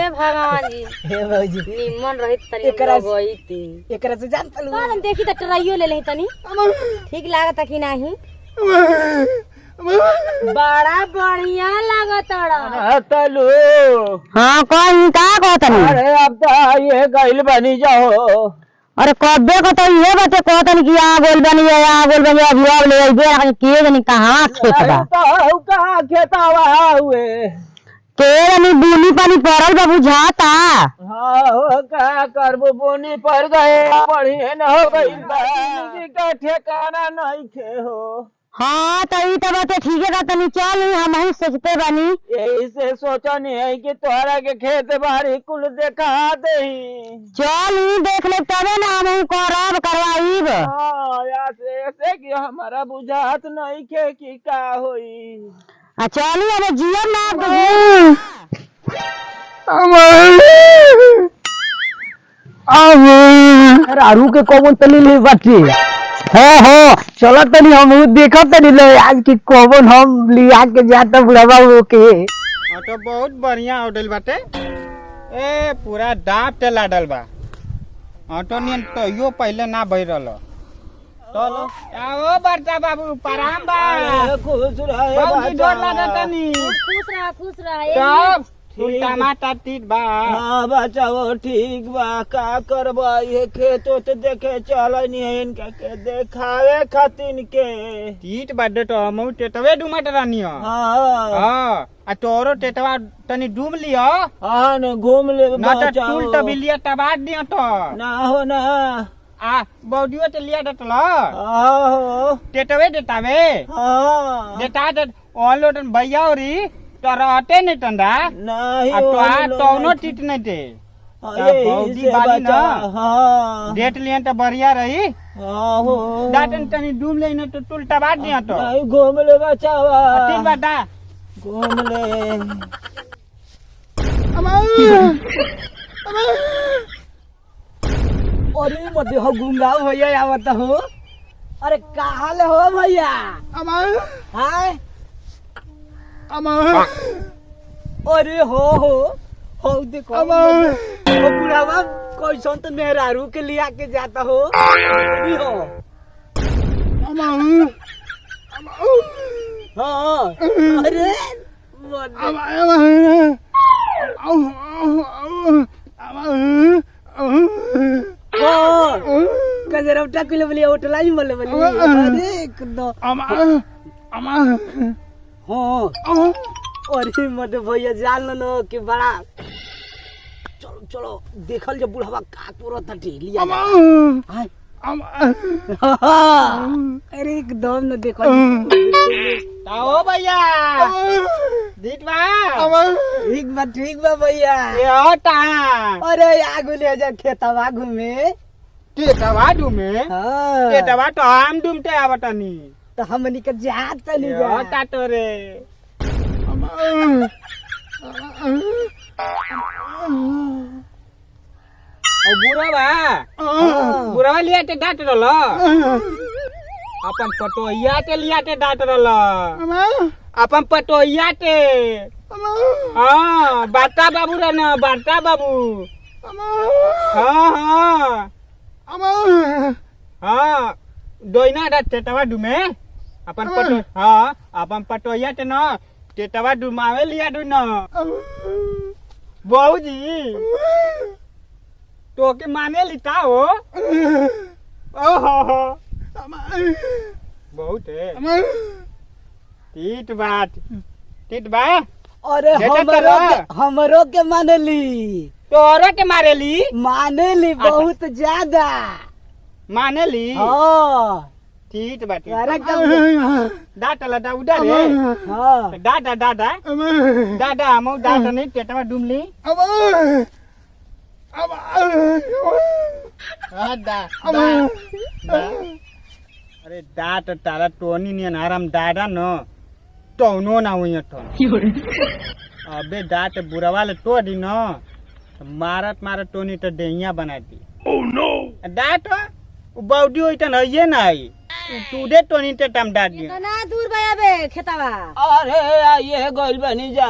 हे भगवान जी हे भौजी निमन रही तनी गई थी एकरा से जान तलू हम देखी त ट्राइयो ले लेही तनी ठीक लागत कि नहीं बड़ा बढ़िया लागत रा तलू। हाँ कौन का कहतनी? अरे अब तो ये गइल बनी जाओ। अरे कब्बे को तो ये बात कहतनी कि यहाँ गोल बनी है, यहाँ गोल बनी है, अभी अब ले आइबे के जानी कहाँ खेत बा। तो कहाँ खेतावा हुए के जानी बुनी पानी पड़ल बा बुझाता। हाँ हो का करबो बुनी पर गए बढ़िया न हो गइल बा जिंदगी का ठिकाना नहीं खे हो। हाँ तो ई तो बात ठीक है तनी चल हम ही सोचते बानी। यही से सोचनी है कि तोहरा के खेत बाड़ी कुल देखा देही। चल ही देख ले तबे ना हम ही करब करवाईब। हाँ ऐसे कि हमारा बुझात नहीं खे कि का होई। चल अब जियो ना रारू के कौन तली ले बाटी हो चलो तनी हम देखो तनी ले आज की कौन हम लिया के जाता बुढ़ावा के। ऑटो बहुत बढ़िया होटल बाटे ए पूरा डाब ते लाडल बा ऑटो नियन तो यो पहले ना बह रहलो चलो आओ बड़ता बाबू प्रणाम बा खुश रहे बहुत जोर लागत नी खुश रहा सब टमाटर तीत बा। हाँ बचाओ ठीक बा का करबा ये खेतो तो देखे चलनी है इनका के देखावे खातिन के तीत बाडे तो हम टेटवे डुमट रानी हो। हाँ हां आ तोरो टेटवा तनी डूब लियो हाँ न घूम ले ना तो बचाओ टूल तो बिलिया तबाद दियो तो ना हो ना आ बौडियो ते लिया डटलो हाँ हो टेटवे देतावे हाँ देता दे ओलोटन भैया औरी तो रहते नहीं टंडा नहीं आ तो आ तो टीट नहीं थे बौदी बाली ना हाँ डेट लिए तो बढ़िया रही हाँ हो डाटन तनी डूब ले न तो टूलटा बात दिया तो नहीं घूम ले बचावा ठीक बाटा घूम ले अरे मत हो गुंगा भैया आवत हो। अरे कहाँ ले हो भैया हाय अरे हो देखो बुढ़ावा कैसन तो मेहरारू के लिया के जाता हो नहीं हो। हाँ अरे कजरवटा किलो बोलिए होटल ही बोले बोलिए अरे एकदम हाँ अरे मत भैया जान लो न कि बड़ा चलो चलो देखल जब बुढ़ावा का पूरा था लिया अरे एकदम न देखो आओ भैया ठीक बा ठीक बा भैया ये होता अरे आगू ले जा खेतवा घूमे टेटवा डूमे हाँ टेटवा तो हम डूमते आवतनी तो हमनी के जात नहीं ये जा होता तो रे ओ बुढ़वा लिया ते डांट रहलो अपन पटोहिया ते लिया ते डांट रहलो अपन पटोहिया ते हाँ बाटा बाबू रे ना बाटा बाबू हाँ दोइना दा टेटवा डुमे अपन पटो हाँ अपन पटोहिया ते ना टेटवा डुमावे लिया दु ना बाबूजी तो के माने लिता हो ओहो बहुत है तीत बा अरे हमरो के मानेली तोरो के मारेली मानेली बहुत ज्यादा मानेली हाँ तीत बा अरे डाटा लदा उधर है हाँ दादा हम दादा नहीं टेटवा डुमली अरे दाट तारा टोनी नियन आराम दादा न टोनो ना हुई तो अबे दाट बुढ़वा ले तो दी न मारत टोनी तो डेहिया बना दी दाट बौडी होई त ये ना आई टूडे टोनी ते टम डाल दिए कितना दूर बया बे खेतावा अरे आइए गइल बनी जा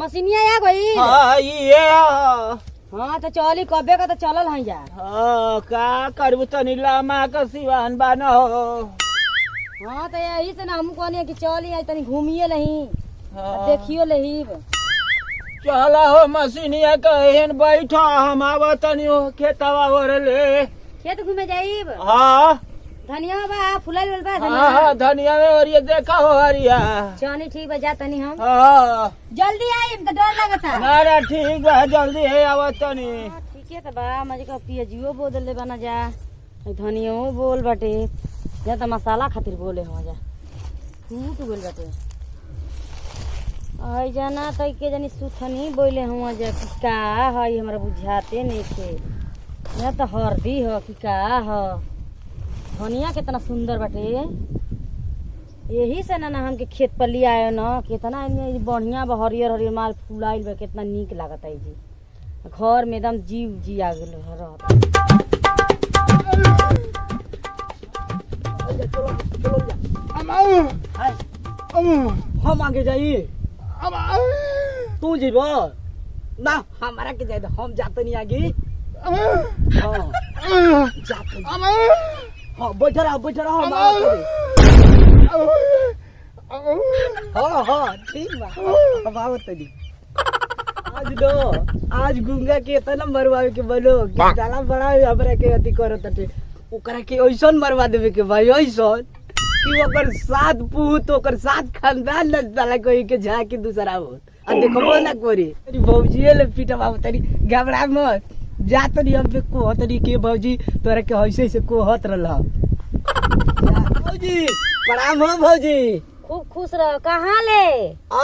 मशीनिया आ गई आइए हाँ तो चली कबे का तो चलल है जा का करबू तनी लामा का सिवान बानो हाँ तो यही से ना हम कहनी कि चली आई तनी घूमिए नहीं देखियो लही चला हो मशीनिया कहन बैठा हम आवा तनी हो खेतवा ओरले खेत घूमे जाइब हाँ धनिया बा फुलाइल बा हाँ धनिया हाँ धनिया में और ये देखा हो हरिया चली ठीक बा जा तनी हम हाँ जल्दी आई तो डर लगता ना ठीक बा जल्दी है आवा तनी ठीक है तो बा मजे का पियाजियो बोल ले बना जा धनिया बोल बाटे या तो मसाला खातिर बोले हो जा फूट बोल बाटे आई जाना तो के जानी सुथनी बोले हुआ जा कि का है हमरा बुझाते नहीं थे या तो हरदी हो कि का हो धनिया कितना सुंदर बाटे यही से ना हमके खेत पर लिया आयो ना कितना बढ़िया बा हरियर हरियर माल फुलाइल बा कितना नीक लागत है जी घर में एकदम जीव जी आ गेल हम आगे जाइए तू जीव ना हमारा के जाए हम जाते नहीं आगे हाँ जाते हाँ बैठ रहा हम हाँ हाँ ठीक बा अब आओ तनी आज दो आज गुंगा के इतना मरवावे के बनो कि डाला बड़ा हमरा के अति करो तटे ओकरा के ऐसन मरवा देवे के भाई ऐसन कि ओकर साथ पूत ओकर साथ खानदान न डाला कोई के जा के दूसरा हो आ देखबो ना कोरी तेरी भौजीए ले पिटवा तनी घबरा मत जा तनी अब को तनी के भौजी तोरा के ऐसे से कोहत रहल भौजी प्रणाम हो भौजी खूब खुश रह कहाँ ले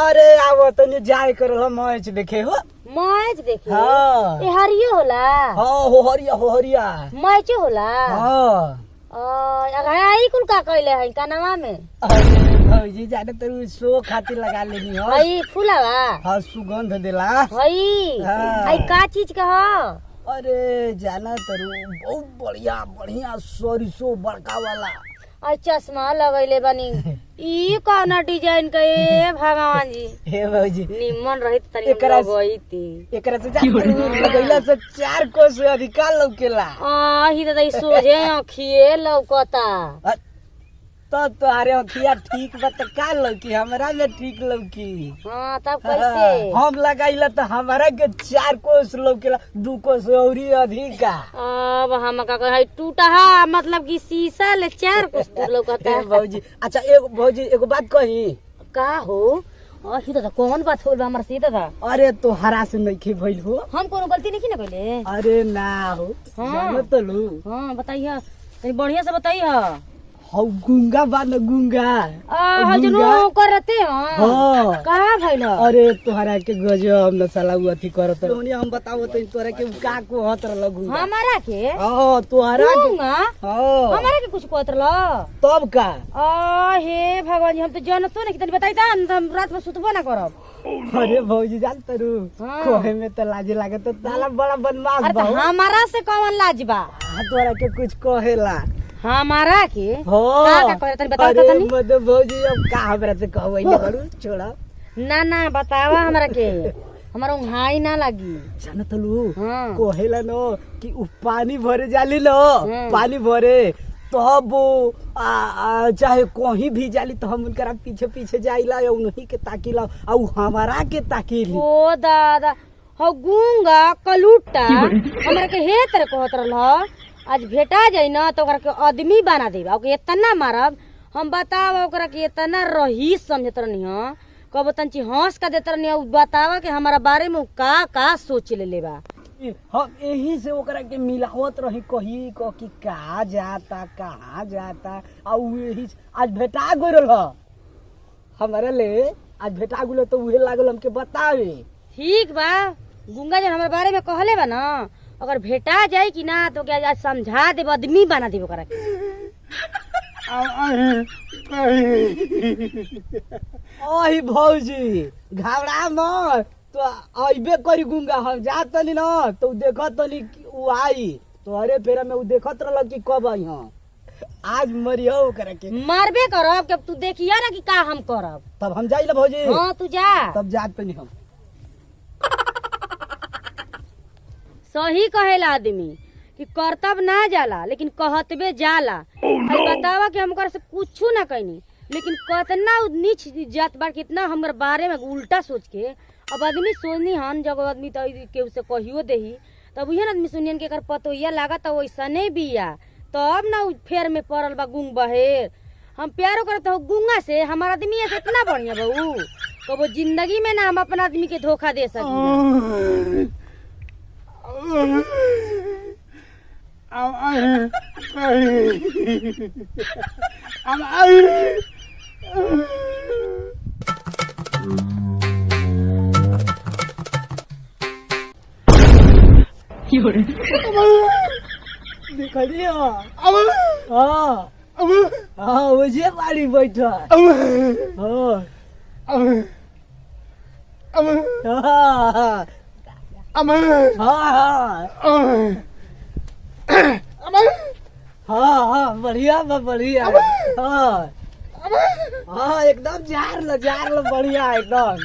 अरे आव तनी जाय करल मैच देखे हो मैच देखे हाँ ए हरियो होला हाँ हो हरिया मैच होला हाँ अगर आई कुल का कहले है कानवा में अरे भौजी जाने तो शो खातिर लगा लेनी हो हई फूलावा हाँ सुगंध देला हई हाँ। हई का चीज का ह अरे जाना तरू बहुत बढ़िया बढ़िया सरिसो बड़का वाला आई चश्मा लगैले बनी ई कौन डिजाइन के ए भगवान जी हे भौजी निमन रही तनी एकरा- लगईती एकरा से लगैला से 4 कोस से अधिका लौकेला ही तो सोझे अखिए लौकता तो तुम्हारे अखिया ठीक बा त का लौकी हमरा में ठीक लौकी हाँ तब कैसे हम लगाइला तो हमारा के 4 कोस लौकेला 2 कोस औरी अधिका अब हम का कहे टूटा मतलब कि शीशा ले 4 कुछ लौकता हे भौजी अच्छा एगो भौजी एगो बात कही का हो ही तो कौन बात हो हमारा सीधा था अरे तोहरा से नहीं भइल हो हम कोनो गलती नहीं ना कइले अरे ना हो हाँ। जानो तो लो हाँ बताइए तनी बढ़िया से बताइए हौ गुंगा बा न गुंगा हजनो करते हैं हाँ कहाँ भइल अरे तोहरा के गजब न साला उ अथी करत होनी हम बताओ तो तोहरा के का को हत लगू हमारा के हां तोहरा के दूंगा हां हमारा के कुछ कोतरल तब का हे भगवान जी हम तो जानतो नहीं तनी बताई ता हम रात में सुतबो ना करब अरे भौजी जान तरू हाँ। कोहे में तो लाज लागे तो ताला बड़ा बदमाश अरे बा तो हमारा से कौन लाज बा तोहरा के कुछ कहेला हमारा के हां का कहे तनी बताओ तो अरे तनी मत भौजी अब का हमरा से कहबै न करू छोड़ा ना ना बतावा हमरा के हमारा उहाई ना लगी जान तलू हाँ कहेला न कि उ पानी भरे जाली न हाँ। पानी भरे तब चाहे कहीं भी जाली तो हम उनकरा पीछे पीछे जाइला या उन्हीं के ताकीला आ उ हमारा के ताकीली ओ दादा हो गूंगा कलूटा हमरा के हे तरह कहत रहल आज भेटा जाई ना तो ओकरा के आदमी बना देबा ओके इतना मारब हम बताव ओकरा के इतना रहीस समझत रहनी हां कब तंची हंस का देत रहनी बतावा के हमारा बारे में का सोच ले लेबा हम यही से ओकरा के मिलावत रही कही को कि कहाँ जाता आ उ यही आज भेटा गइल ह हमारे ले आज भेटा गइल तो उहे लागल हमके बतावे ठीक बा गूंगा जन हमारे बारे में कहले बा ना अगर भेटा जाए कि ना तो क्या आज समझा देब आदमी बना देब ओकरा के ओही भौजी घबरा मत तो अइबे करी गुंगा हम जात तनी न तो देखत तनी उ आई तो अरे फेरा में उ देखत रहल कि कब आई हां आज मरियो ओकरा के। मारबे करब कि तू देखिया ना कि का हम करब। तब हम जाइला भौजी। हाँ तू जा। तब जात पे नहीं हम। सही कहेला आदमी कि कर्तव्य ना जाला लेकिन कहतबे जाला। भाई बतावा कि हम ओकरा से कुछ ना कहनी लेकिन कतना नीच जात बा कितना हमर बारे में उल्टा सोच के अब आदमी सोचनी हन जब आदमी तो केहू से कहियो देही तब उहे आदमी सुनियन के एकर पतोहिया लागत वैसा नहीं बिया तब ना फेर में पड़ल बा गुंग बहेर। हम प्यारो करत हो गुंगा से हमार आदमी ऐसे इतना बढ़िया बहू तो वो जिंदगी में ना हम अपना आदमी के धोखा दे सकी। देखलियो हाँ हाँ मुझे बाड़ी बैठा हाँ हाँ बढ़िया बा बढ़िया। हाँ हाँ एकदम जार लो बढ़िया एकदम।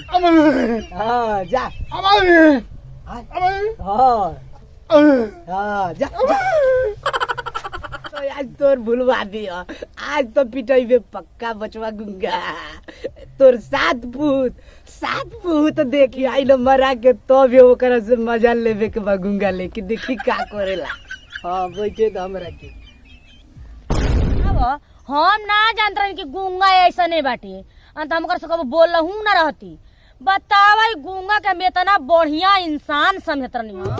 हाँ जा हाँ जा तो आज तोर भूलवा दिया। आज तो पिटाई पक्का बचवा गुंगा। तोर सात पूत देखी आई न मरा के तो भी ओकरा से मजा लेवे के बा गुंगा लेके देखी का करेला। हाँ बैठे तो हमरा के अब हम ना जानत रही कि गुंगा ऐसा नहीं बाटे अंत हम ओकरा से कबो बोलहू ना रहती। बतावा गुंगा के हम इतना बढ़िया इंसान समझत रहनी हां।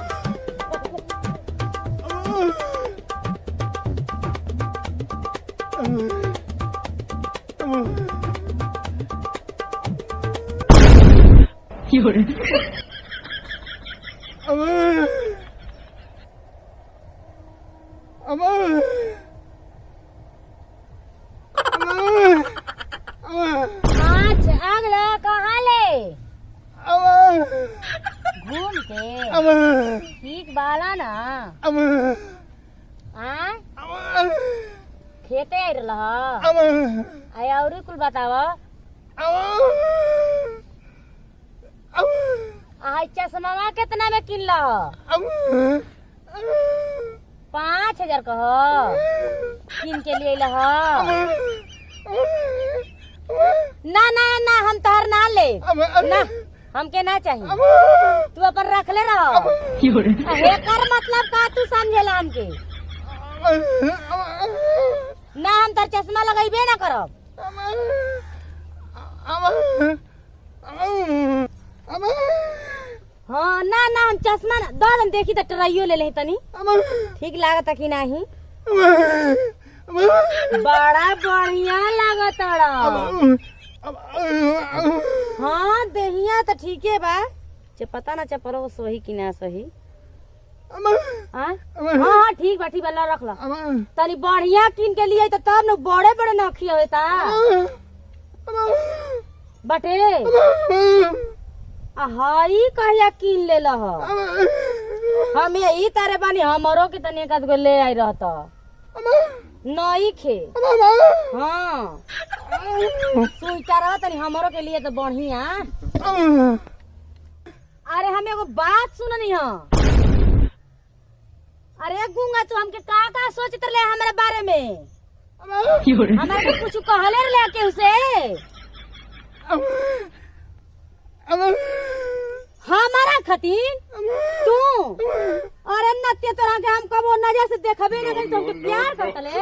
अगला कहाँ ले घूम के ठीक बाला ना खेते आई रहा और कुल बतावा चश्मा कितना में किन ला 5,000 कह किन के लिए ना ना ना हम तोहर ना ले ना हमके ना चाहिए तू अपन रख ले रहो। हेकर मतलब का तू समझेला हमके ना हम तार चश्मा लगाइबे ना करब। हाँ ना ना हम चश्मा ना दो हम देखी तो ट्राइयो ले ले तनी ठीक लागत कि नहीं। बड़ा बढ़िया लागत हाँ देहिया तो ठीक है बा पता ना चपलो सही कि ना सही। हाँ ठीक बा रख ला तनी बढ़िया किन के लिए तो तब न बड़े बड़े नखी होता बटे हाई कहिया किन ले लह हम यही तारे बानी हमरो के तनी एक गो ले आई रहता नई खे। हाँ स्वेटर तनी हमरो के लिए तो बढ़िया। अरे हम एगो बात सुननी है। अरे गुंगा तू हमके का सोचत रहे हमारे बारे में हमारे को कुछ कहले रहे के उसे हमारा खतीन तू अरे नत्य तरह के हम कबो नजर से देखबे ना करी तो हमके प्यार करतले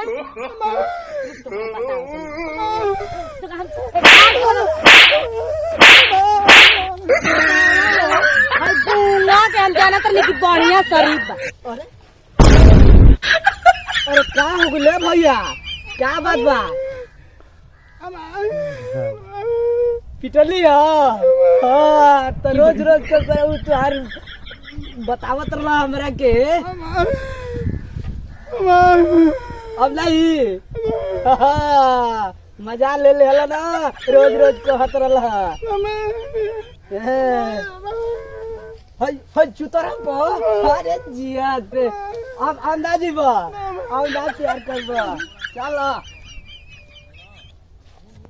भाई गुंगा के हम जानत रही कि बढ़िया शरीफ बा। अरे का हो गले भैया क्या बात बा पिटली हाँ तो रोज कर तुहार बतावत रहा हमरा के अब नहीं मजा ले हला ना रोज कहत रहा चुतरा अरे जिया अब अंदाजी बा अंदाज तैयार कर चला